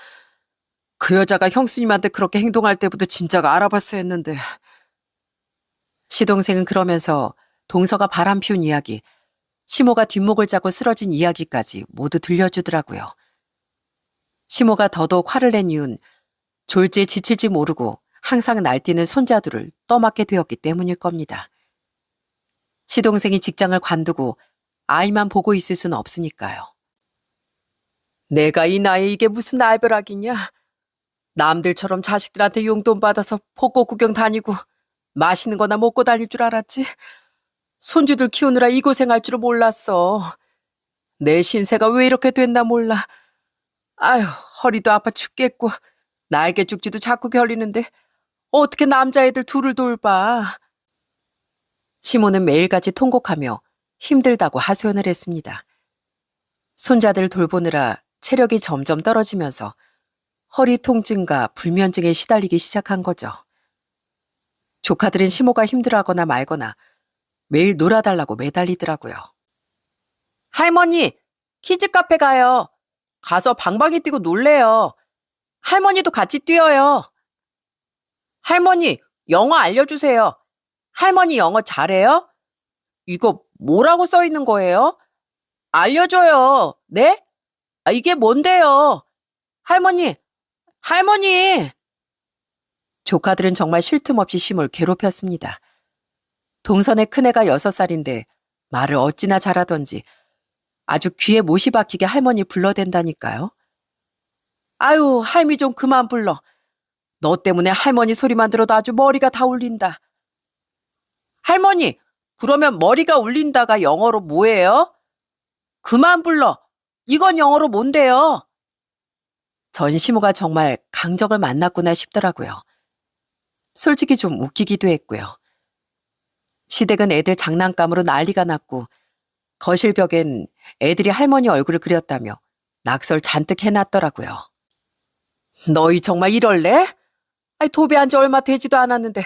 그 여자가 형수님한테 그렇게 행동할 때부터 진짜가 알아봤어야 했는데. 시동생은 그러면서 동서가 바람 피운 이야기, 시모가 뒷목을 짜고 쓰러진 이야기까지 모두 들려주더라고요. 시모가 더더욱 화를 낸 이유는 졸지에 지칠지 모르고 항상 날뛰는 손자들을 떠맡게 되었기 때문일 겁니다. 시동생이 직장을 관두고 아이만 보고 있을 수는 없으니까요. 내가 이 나이에 이게 무슨 날벼락이냐. 남들처럼 자식들한테 용돈 받아서 벚꽃 구경 다니고 맛있는 거나 먹고 다닐 줄 알았지. 손주들 키우느라 이 고생할 줄은 몰랐어. 내 신세가 왜 이렇게 됐나 몰라. 아휴, 허리도 아파 죽겠고 날개 죽지도 자꾸 결리는데 어떻게 남자애들 둘을 돌봐. 시모는 매일같이 통곡하며 힘들다고 하소연을 했습니다. 손자들 돌보느라 체력이 점점 떨어지면서 허리 통증과 불면증에 시달리기 시작한 거죠. 조카들은 시모가 힘들어하거나 말거나 매일 놀아달라고 매달리더라고요. 할머니, 키즈카페 가요. 가서 방방이 뛰고 놀래요. 할머니도 같이 뛰어요. 할머니, 영어 알려주세요. 할머니 영어 잘해요? 이거 뭐라고 써 있는 거예요? 알려줘요. 네? 이게 뭔데요? 할머니! 조카들은 정말 쉴 틈 없이 심을 괴롭혔습니다. 동선의 큰애가 6살인데 말을 어찌나 잘하던지 아주 귀에 못이 박히게 할머니 불러댄다니까요. 아유, 할미 좀 그만 불러. 너 때문에 할머니 소리만 들어도 아주 머리가 다 울린다. 할머니, 그러면 머리가 울린다가 영어로 뭐예요? 그만 불러. 이건 영어로 뭔데요? 전 시모가 정말 강적을 만났구나 싶더라고요. 솔직히 좀 웃기기도 했고요. 시댁은 애들 장난감으로 난리가 났고 거실 벽엔 애들이 할머니 얼굴을 그렸다며 낙서를 잔뜩 해놨더라고요. 너희 정말 이럴래? 도배한 지 얼마 되지도 않았는데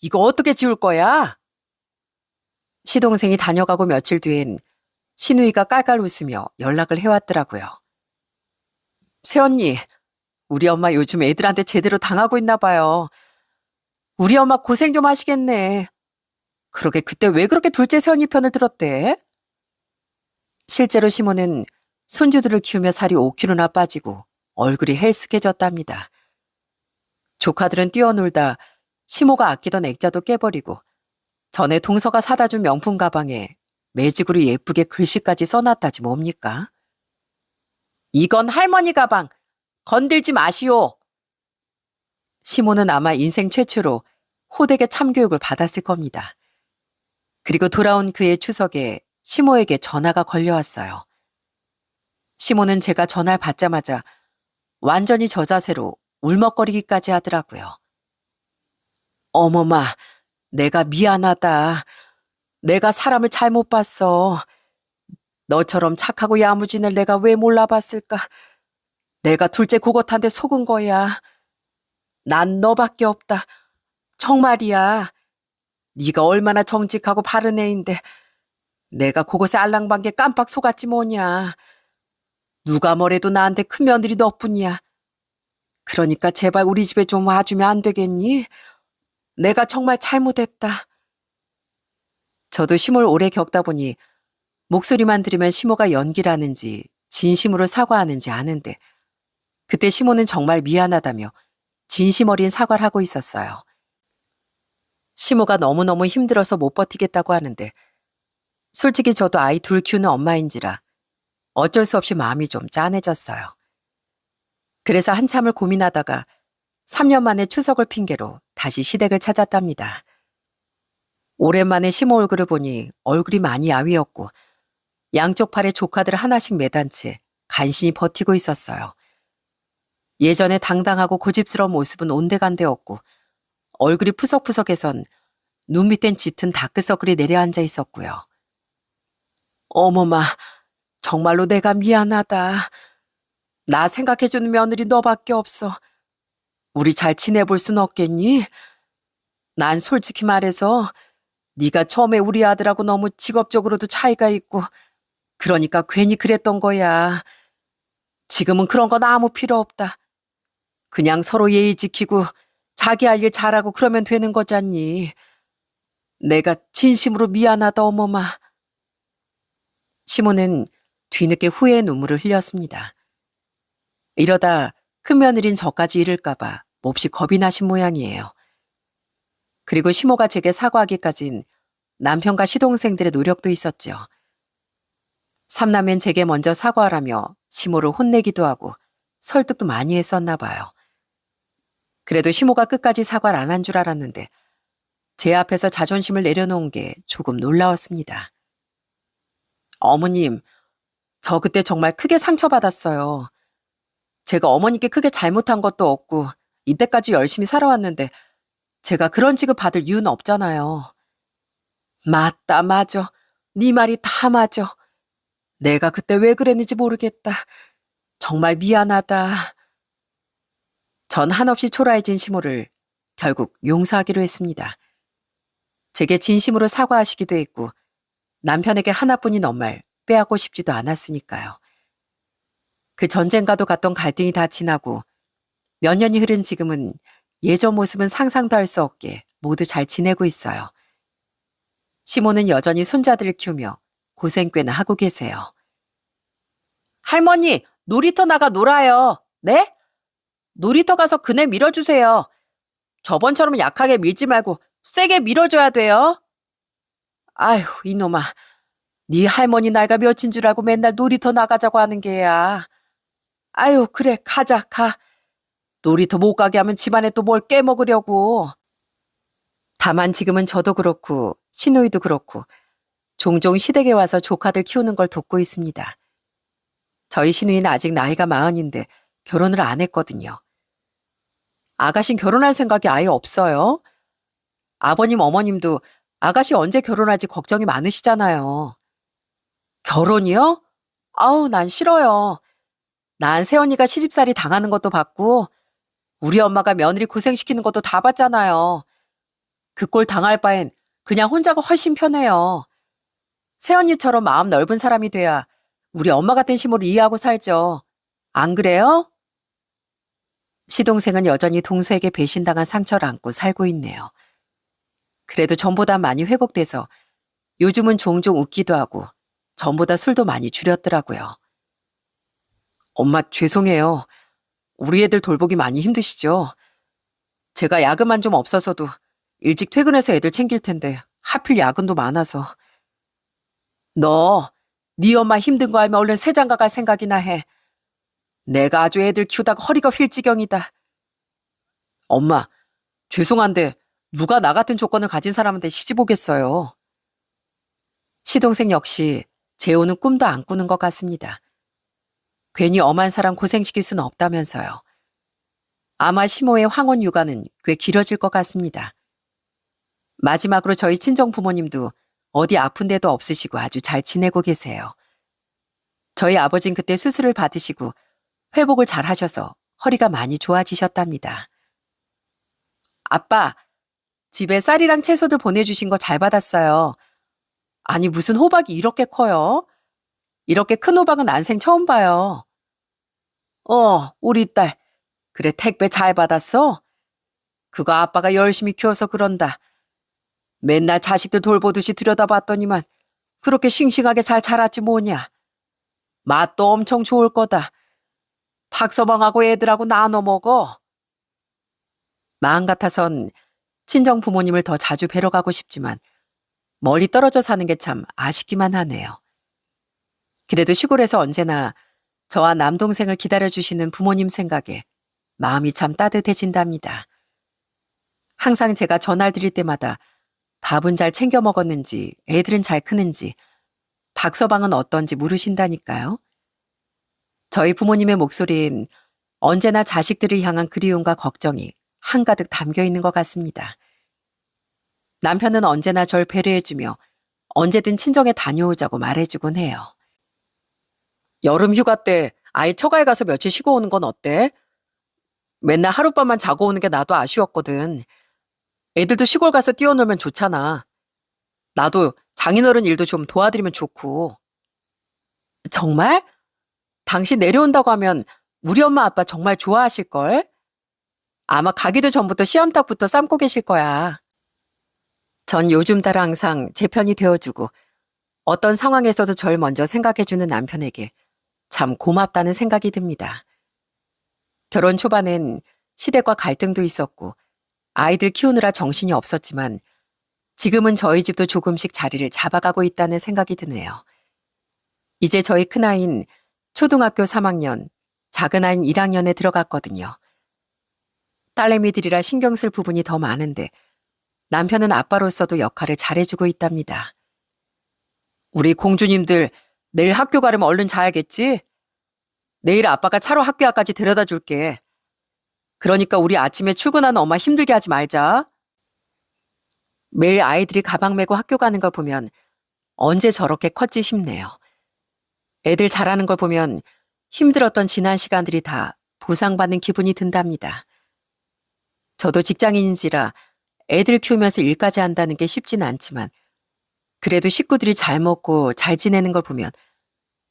이거 어떻게 지울 거야? 시동생이 다녀가고 며칠 뒤엔 신우이가 깔깔 웃으며 연락을 해왔더라고요. 새언니, 우리 엄마 요즘 애들한테 제대로 당하고 있나 봐요. 우리 엄마 고생 좀 하시겠네. 그러게 그때 왜 그렇게 둘째 새언니 편을 들었대? 실제로 시모는 손주들을 키우며 살이 5kg나 빠지고 얼굴이 헬스케졌답니다. 조카들은 뛰어놀다 시모가 아끼던 액자도 깨버리고 전에 동서가 사다 준 명품 가방에 매직으로 예쁘게 글씨까지 써놨다지 뭡니까? 이건 할머니 가방. 건들지 마시오. 시모는 아마 인생 최초로 호되게 참교육을 받았을 겁니다. 그리고 돌아온 그의 추석에 시모에게 전화가 걸려왔어요. 시모는 제가 전화를 받자마자 완전히 저 자세로 울먹거리기까지 하더라고요. 어머마, 내가 미안하다. 내가 사람을 잘못 봤어. 너처럼 착하고 야무진 애를 내가 왜 몰라봤을까? 내가 둘째 고것한테 속은 거야. 난 너밖에 없다. 정말이야. 네가 얼마나 정직하고 바른 애인데 내가 그것에 알랑방게 깜빡 속았지 뭐냐. 누가 뭐래도 나한테 큰 며느리 너뿐이야. 그러니까 제발 우리 집에 좀 와주면 안 되겠니? 내가 정말 잘못했다. 저도 시모를 오래 겪다 보니 목소리만 들으면 시모가 연기라는지 진심으로 사과하는지 아는데 그때 시모는 정말 미안하다며 진심 어린 사과를 하고 있었어요. 시모가 너무너무 힘들어서 못 버티겠다고 하는데 솔직히 저도 아이 둘 키우는 엄마인지라 어쩔 수 없이 마음이 좀 짠해졌어요. 그래서 한참을 고민하다가 3년 만에 추석을 핑계로 다시 시댁을 찾았답니다. 오랜만에 시모 얼굴을 보니 얼굴이 많이 야위었고 양쪽 팔에 조카들 하나씩 매단 채 간신히 버티고 있었어요. 예전에 당당하고 고집스러운 모습은 온데간데 없고 얼굴이 푸석푸석해선 눈 밑엔 짙은 다크서클이 내려앉아 있었고요. 어머마, 정말로 내가 미안하다. 나 생각해주는 며느리 너밖에 없어. 우리 잘 지내볼 순 없겠니? 난 솔직히 말해서 네가 처음에 우리 아들하고 너무 직업적으로도 차이가 있고 그러니까 괜히 그랬던 거야. 지금은 그런 건 아무 필요 없다. 그냥 서로 예의 지키고 자기 할 일 잘하고 그러면 되는 거잖니. 내가 진심으로 미안하다 어머마. 시모는 뒤늦게 후회의 눈물을 흘렸습니다. 이러다 큰며느린 저까지 잃을까봐 몹시 겁이 나신 모양이에요. 그리고 시모가 제게 사과하기까진 남편과 시동생들의 노력도 있었죠. 삼남매는 제게 먼저 사과하라며 시모를 혼내기도 하고 설득도 많이 했었나 봐요. 그래도 시모가 끝까지 사과를 안 한 줄 알았는데 제 앞에서 자존심을 내려놓은 게 조금 놀라웠습니다. 어머님, 저 그때 정말 크게 상처받았어요. 제가 어머니께 크게 잘못한 것도 없고 이때까지 열심히 살아왔는데 제가 그런 취급 받을 이유는 없잖아요. 맞다, 맞아. 네 말이 다 맞아. 내가 그때 왜 그랬는지 모르겠다. 정말 미안하다. 전 한없이 초라해진 시모를 결국 용서하기로 했습니다. 제게 진심으로 사과하시기도 했고 남편에게 하나뿐인 엄마를 빼앗고 싶지도 않았으니까요. 그 전쟁과도 같던 갈등이 다 지나고 몇 년이 흐른 지금은 예전 모습은 상상도 할 수 없게 모두 잘 지내고 있어요. 시모는 여전히 손자들을 키우며 고생 꽤나 하고 계세요. 할머니, 놀이터 나가 놀아요. 네? 놀이터 가서 그네 밀어주세요. 저번처럼 약하게 밀지 말고 세게 밀어줘야 돼요. 아휴, 이놈아. 네 할머니 나이가 몇인 줄 알고 맨날 놀이터 나가자고 하는 게야. 아유, 그래, 가자, 가. 놀이터 못 가게 하면 집안에 또 뭘 깨먹으려고. 다만 지금은 저도 그렇고 시누이도 그렇고 종종 시댁에 와서 조카들 키우는 걸 돕고 있습니다. 저희 시누이는 아직 나이가 40인데 결혼을 안 했거든요. 아가씨는 결혼할 생각이 아예 없어요. 아버님, 어머님도 아가씨 언제 결혼할지 걱정이 많으시잖아요. 결혼이요? 아우, 난 싫어요. 난 새언니가 시집살이 당하는 것도 봤고 우리 엄마가 며느리 고생시키는 것도 다 봤잖아요. 그 꼴 당할 바엔 그냥 혼자가 훨씬 편해요. 새언니처럼 마음 넓은 사람이 돼야 우리 엄마 같은 시모를 이해하고 살죠. 안 그래요? 시동생은 여전히 동서에게 배신당한 상처를 안고 살고 있네요. 그래도 전보다 많이 회복돼서 요즘은 종종 웃기도 하고 전보다 술도 많이 줄였더라고요. 엄마 죄송해요. 우리 애들 돌보기 많이 힘드시죠? 제가 야근만 좀 없어서도 일찍 퇴근해서 애들 챙길 텐데 하필 야근도 많아서. 너, 네 엄마 힘든 거 알면 얼른 새장가 갈 생각이나 해. 내가 아주 애들 키우다가 허리가 휠 지경이다. 엄마, 죄송한데 누가 나 같은 조건을 가진 사람한테 시집 오겠어요. 시동생 역시 재혼은 꿈도 안 꾸는 것 같습니다. 괜히 엄한 사람 고생시킬 수는 없다면서요. 아마 시모의 황혼 육아는 꽤 길어질 것 같습니다. 마지막으로 저희 친정 부모님도 어디 아픈 데도 없으시고 아주 잘 지내고 계세요. 저희 아버진 그때 수술을 받으시고 회복을 잘 하셔서 허리가 많이 좋아지셨답니다. 아빠, 집에 쌀이랑 채소들 보내주신 거 잘 받았어요. 아니, 무슨 호박이 이렇게 커요? 이렇게 큰 호박은 난생 처음 봐요. 우리 딸. 그래, 택배 잘 받았어? 그거 아빠가 열심히 키워서 그런다. 맨날 자식들 돌보듯이 들여다봤더니만 그렇게 싱싱하게 잘 자랐지 뭐냐. 맛도 엄청 좋을 거다. 박서방하고 애들하고 나눠 먹어. 마음 같아선 친정 부모님을 더 자주 뵈러 가고 싶지만 멀리 떨어져 사는 게 참 아쉽기만 하네요. 그래도 시골에서 언제나 저와 남동생을 기다려주시는 부모님 생각에 마음이 참 따뜻해진답니다. 항상 제가 전화를 드릴 때마다 밥은 잘 챙겨 먹었는지, 애들은 잘 크는지, 박서방은 어떤지 물으신다니까요. 저희 부모님의 목소리엔 언제나 자식들을 향한 그리움과 걱정이 한가득 담겨 있는 것 같습니다. 남편은 언제나 절 배려해주며 언제든 친정에 다녀오자고 말해주곤 해요. 여름 휴가 때 아이 처가에 가서 며칠 쉬고 오는 건 어때? 맨날 하룻밤만 자고 오는 게 나도 아쉬웠거든. 애들도 시골 가서 뛰어놀면 좋잖아. 나도 장인어른 일도 좀 도와드리면 좋고. 정말? 당신 내려온다고 하면 우리 엄마 아빠 정말 좋아하실걸? 아마 가기도 전부터 씨암탉부터 삶고 계실 거야. 전 요즘 따라 항상 제 편이 되어주고 어떤 상황에서도 절 먼저 생각해주는 남편에게 참 고맙다는 생각이 듭니다. 결혼 초반엔 시댁과 갈등도 있었고 아이들 키우느라 정신이 없었지만 지금은 저희 집도 조금씩 자리를 잡아가고 있다는 생각이 드네요. 이제 저희 큰아이는 초등학교 3학년, 작은아이는 1학년에 들어갔거든요. 딸내미들이라 신경 쓸 부분이 더 많은데 남편은 아빠로서도 역할을 잘해주고 있답니다. 우리 공주님들 내일 학교 가려면 얼른 자야겠지? 내일 아빠가 차로 학교 앞까지 데려다 줄게. 그러니까 우리 아침에 출근하는 엄마 힘들게 하지 말자. 매일 아이들이 가방 메고 학교 가는 걸 보면 언제 저렇게 컸지 싶네요. 애들 잘하는 걸 보면 힘들었던 지난 시간들이 다 보상받는 기분이 든답니다. 저도 직장인인지라 애들 키우면서 일까지 한다는 게 쉽진 않지만 그래도 식구들이 잘 먹고 잘 지내는 걸 보면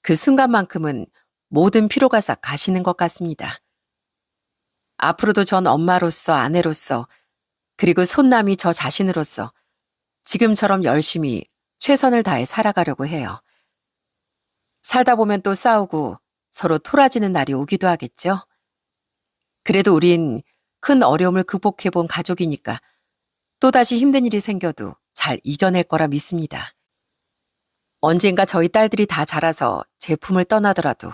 그 순간만큼은 모든 피로가 싹 가시는 것 같습니다. 앞으로도 전 엄마로서 아내로서 그리고 손남이 저 자신으로서 지금처럼 열심히 최선을 다해 살아가려고 해요. 살다 보면 또 싸우고 서로 토라지는 날이 오기도 하겠죠. 그래도 우린 큰 어려움을 극복해본 가족이니까 또다시 힘든 일이 생겨도 잘 이겨낼 거라 믿습니다. 언젠가 저희 딸들이 다 자라서 제품을 떠나더라도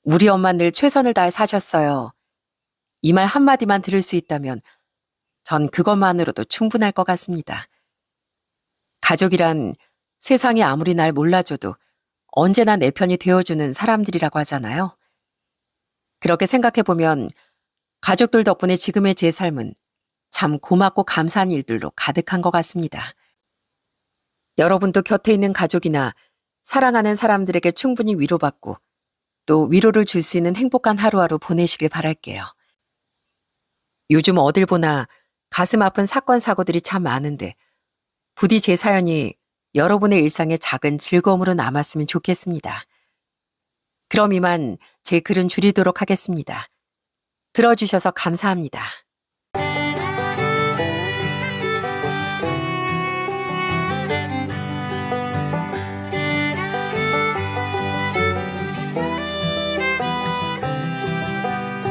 우리 엄마 늘 최선을 다해 사셨어요. 이 말 한마디만 들을 수 있다면 전 그것만으로도 충분할 것 같습니다. 가족이란 세상이 아무리 날 몰라줘도 언제나 내 편이 되어주는 사람들이라고 하잖아요. 그렇게 생각해보면 가족들 덕분에 지금의 제 삶은 참 고맙고 감사한 일들로 가득한 것 같습니다. 여러분도 곁에 있는 가족이나 사랑하는 사람들에게 충분히 위로받고 또 위로를 줄 수 있는 행복한 하루하루 보내시길 바랄게요. 요즘 어딜 보나 가슴 아픈 사건 사고들이 참 많은데 부디 제 사연이 여러분의 일상에 작은 즐거움으로 남았으면 좋겠습니다. 그럼 이만 제 글은 줄이도록 하겠습니다. 들어주셔서 감사합니다.